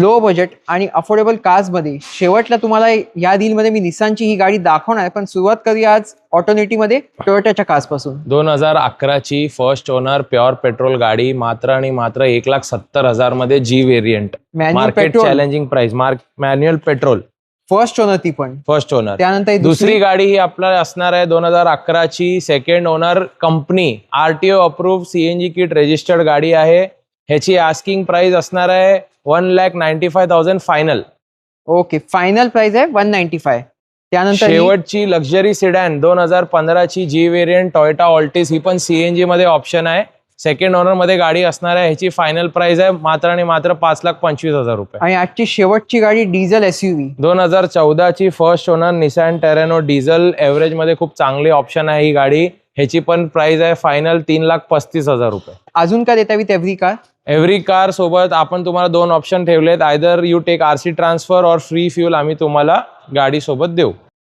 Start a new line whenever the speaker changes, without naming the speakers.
Low budget आणि affordable कार्समध्ये शेवटला तुम्हाला या डीलमध्ये मी निसानची ही गाडी दाखवणार आहे, पण सुरुवात करूया आज ऑटोनेटिव्हमध्ये टोयोटाच्या कार्सपासून.
2011ची फर्स्ट ओनर प्युअर पेट्रोल गाडी मात्र आणि मात्र 1,70,000 मध्ये G variant. Market challenging price. Manual petrol
first owner, ती पण
फर्स्ट ओनर.
त्यानंतर
दुसरी गाडी ही आपल्याला असणार आहे 2011ची second owner company RTO approve CNG kit registered गाडी आहे. ह्याची आस्किंग प्राइस असणार आहे 1,95,000 फायनल.
ओके, फायनल प्राइस आहे 195. त्यानंतर
शेवटची लक्झरी सिडॅन 2015ची जी व्हेरियंट टोयोटा ऑल्टिस, ही पण सीएनजी मध्ये ऑप्शन आहे. सेकंड ओनर मध्ये गाडी असणार आहे. ह्याची फायनल प्राइस आहे मात्र आणि मात्र 5,25,000 रुपये.
आणि आजची शेवटची गाडी डिझेल एसयूव्ही
2014ची first owner Nissan Terrano diesel. Average मध्ये खूप चांगली ऑप्शन आहे ही गाडी. ह्याची पण प्राइस आहे फायनल 3,35,000 रुपये.
अजून काय देता with every car?
Every car सोबत आपण तुम्हाला 2 ऑप्शन ठेवलेत. Either you take RC transfer or free fuel आम्ही तुम्हाला गाडी सोबत देऊ.